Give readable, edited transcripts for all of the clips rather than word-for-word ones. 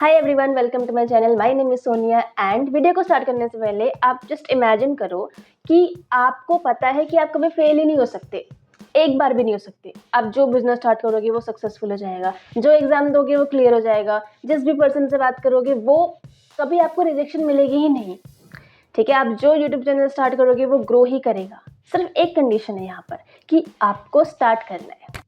Hi everyone, welcome to my channel. My name is Sonia and video को start करने से पहले आप जस्ट इमेजिन करो कि आपको पता है कि आप कभी फेल ही नहीं हो सकते, एक बार भी नहीं हो सकते। आप जो बिजनेस स्टार्ट करोगे वो सक्सेसफुल हो जाएगा, जो एग्जाम दोगे वो क्लियर हो जाएगा, जिस भी पर्सन से बात करोगे वो कभी आपको रिजेक्शन मिलेगी ही नहीं। ठीक है, आप जो यूट्यूब चैनल स्टार्ट करोगे वो ग्रो ही करेगा। सिर्फ एक कंडीशन है यहाँ पर कि आपको स्टार्ट करना है।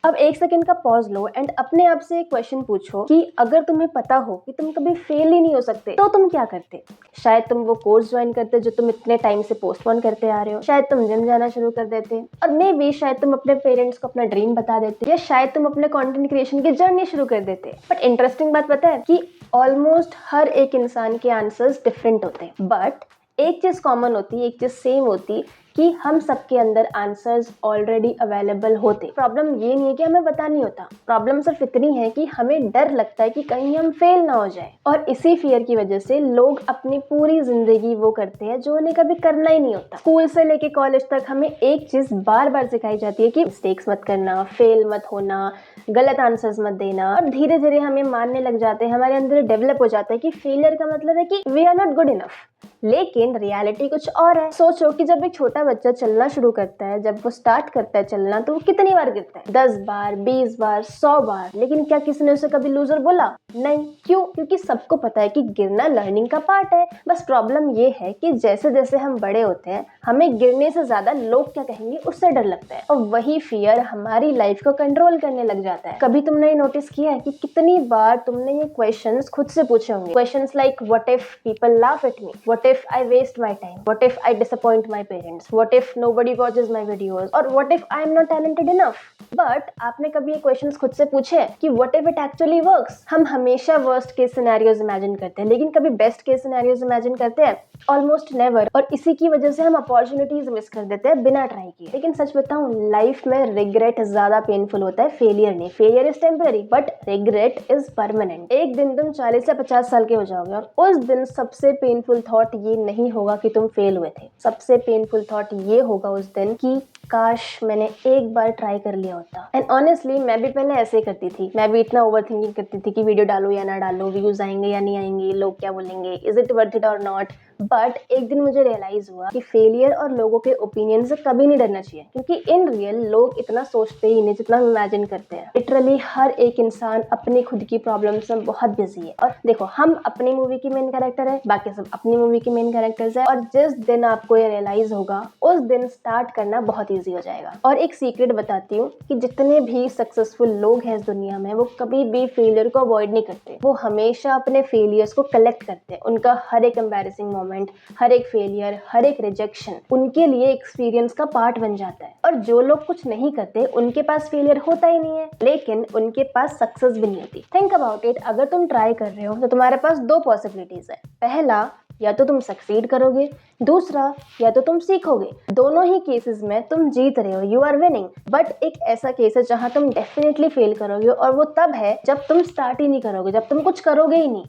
अब एक सेकंड का पॉज लो एंड अपने आप से एक क्वेश्चन पूछो कि अगर तुम्हें पता हो कि तुम कभी फेल ही नहीं हो सकते तो तुम क्या करते। शायद तुम वो कोर्स ज्वाइन करते जो तुम इतने टाइम से पोस्टपोन करते आ रहे हो, शायद तुम जिम जाना शुरू कर देते, और मे बी शायद तुम अपने पेरेंट्स को अपना ड्रीम बता देते, या शायद तुम अपने कंटेंट क्रिएशन की जर्नी शुरू कर देते। बट इंटरेस्टिंग बात पता है कि ऑलमोस्ट हर एक इंसान के आंसर्स डिफरेंट होते हैं, बट एक चीज कॉमन होती है, एक चीज सेम होती कि हम सबके अंदर आंसर्स ऑलरेडी अवेलेबल होते। प्रॉब्लम ये नहीं है कि हमें पता नहीं होता, प्रॉब्लम सिर्फ इतनी है कि हमें डर लगता है कि कहीं हम फेल ना हो जाए, और इसी फियर की वजह से लोग अपनी पूरी जिंदगी वो करते हैं जो उन्हें कभी करना ही नहीं होता। स्कूल से लेके कॉलेज तक हमें एक चीज बार बार सिखाई जाती है कि मिस्टेक्स मत करना, फेल मत होना, गलत आंसर्स मत देना, और धीरे धीरे हमें मानने लग जाते हैं, हमारे अंदर डेवलप हो जाता है कि फेलियर का मतलब है कि we are not good enough. लेकिन रियलिटी कुछ और है। सोचो कि जब एक छोटा बच्चा चलना शुरू करता है, जब वो स्टार्ट करता है चलना, तो वो कितनी बार गिरता है? 10 बार, 20 बार, 100 बार। लेकिन क्या किसी ने उसे कभी लूजर बोला? नहीं। क्यों? क्योंकि सबको पता है कि गिरना लर्निंग का पार्ट है। बस प्रॉब्लम ये है कि जैसे जैसे हम बड़े होते हैं हमें गिरने से ज्यादा लोग क्या कहेंगे उससे डर लगता है, और वही फियर हमारी लाइफ को कंट्रोल करने लग जाता है। कभी तुमने ये नोटिस किया है कि कितनी बार तुमने ये क्वेश्चंस खुद से पूछे होंगे? Questions like what if people laugh at me, what if I waste my time, what if I disappoint my parents, what if nobody watches my videos, और what if I am not talented enough। But आपने कभी ये questions खुद से पूछे कि what if it actually works? हम हमेशा वर्स्ट केस सिनेरियोज इमेजिन करते हैं, लेकिन कभी बेस्ट केस सिनेरियोज इमेजिन करते हैं? Almost never. और इसी की वजह से हम अपॉर्चुनिटीज मिस कर देते हैं बिना ट्राई किए। लेकिन सच बताऊं, लाइफ में रिग्रेट ज्यादा पेनफुल होता है फेलियर नहीं। Failure is temporary but regret is permanent. एक दिन तुम 40 या 50 साल के हो जाओगे और उस दिन सबसे पेनफुल थॉट ये नहीं होगा कि तुम फेल हुए थे, सबसे पेनफुल थॉट ये होगा उस दिन कि काश मैंने एक बार ट्राई कर लिया होता। एंड ऑनेस्टली मैं भी पहले ऐसे ही करती थी। मैं भी इतना ओवर थिंकिंग करती थी कि वीडियो डालो या ना डालो, व्यूज आएंगे या नहीं आएंगे, लोग क्या बोलेंगे, इज इट वर्थ इट और नॉट। बट एक दिन मुझे रियलाइज हुआ कि फेलियर और लोगों के ओपिनियन से कभी नहीं डरना चाहिए, क्योंकि इन रियल लोग इतना सोचते ही नहीं जितना हम इमेजिन करते हैं। लिटरली हर एक इंसान अपनी खुद की प्रॉब्लम्स में बहुत बिजी है। और देखो, हम अपनी मूवी की मेन कैरेक्टर है, बाकी सब अपनी मूवी की मेन कैरेक्टर्स है, और जिस दिन आपको ये रियलाइज होगा उस दिन स्टार्ट करना बहुत ईजी हो जाएगा। और एक सीक्रेट बताती हूँ कि जितने भी सक्सेसफुल लोग हैं इस दुनिया में वो कभी भी फेलियर को अवॉइड नहीं करते, वो हमेशा अपने फेलियर्स को कलेक्ट करते हैं। उनका हर एक एम्बैरेसिंग मोमेंट, हर एक फेलियर, हर एक रिजेक्शन उनके लिए एक्सपीरियंस का पार्ट बन जाता है। और जो लोग कुछ नहीं करते उनके पास फेलियर होता ही नहीं है, लेकिन उनके पास सक्सेस भी नहीं होती। थिंक अबाउट इट, अगर तुम ट्राई कर रहे हो तो तुम्हारे पास दो पॉसिबिलिटीज है। पहला, या तो तुम सक्सीड करोगे, दूसरा या तो तुम सीखोगे। दोनों ही केसेस में तुम जीत रहे हो, यू आर विनिंग। बट एक ऐसा केस है जहां तुम डेफिनेटली फेल करोगे, और वो तब है जब तुम स्टार्ट ही नहीं करोगे, जब तुम कुछ करोगे ही नहीं।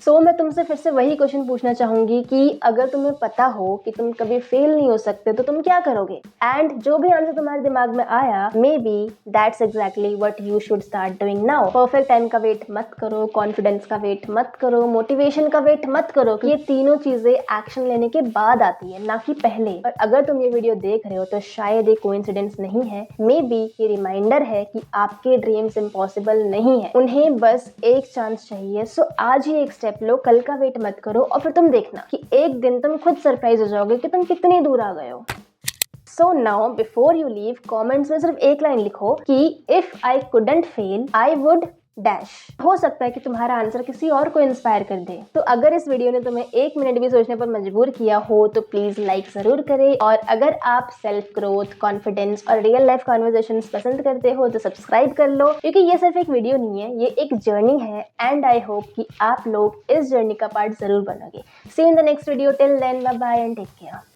सो मैं तुमसे फिर से वही क्वेश्चन पूछना चाहूंगी कि अगर तुम्हें पता हो कि तुम कभी फेल नहीं हो सकते तो तुम क्या करोगे? एंड जो भी आंसर तुम्हारे दिमाग में आया, may be that's exactly what you should start doing now. Perfect time का वेट मत करो, कॉन्फिडेंस का वेट मत करो, मोटिवेशन का वेट मत करो। ये तीनों चीजें एक्शन लेने के बाद आती है, ना कि पहले। और अगर तुम ये वीडियो देख रहे हो तो शायद ये कोइंसिडेंस नहीं है, मे बी ये रिमाइंडर है कि आपके ड्रीम्स इम्पॉसिबल नहीं है, उन्हें बस एक चांस चाहिए। सो आज ही एक स्टेप लो, कल का वेट मत करो, और फिर तुम देखना कि एक दिन तुम खुद सरप्राइज हो जाओगे कि तुम कितनी दूर आ गए हो। So now before you leave, comments में सिर्फ एक लाइन लिखो कि if I couldn't fail I would dash. हो सकता है कि तुम्हारा आंसर किसी और को इंस्पायर कर दे। तो अगर इस वीडियो ने तुम्हें एक मिनट भी सोचने पर मजबूर किया हो तो प्लीज लाइक जरूर करें, और अगर आप सेल्फ ग्रोथ, कॉन्फिडेंस और रियल लाइफ कॉन्वर्सेशंस पसंद करते हो तो सब्सक्राइब कर लो, क्योंकि ये सिर्फ एक वीडियो नहीं है, ये एक जर्नी है। एंड आई होप कि आप लोग इस जर्नी का पार्ट जरूर बनोगे। See you in the next video, till then bye bye and take care.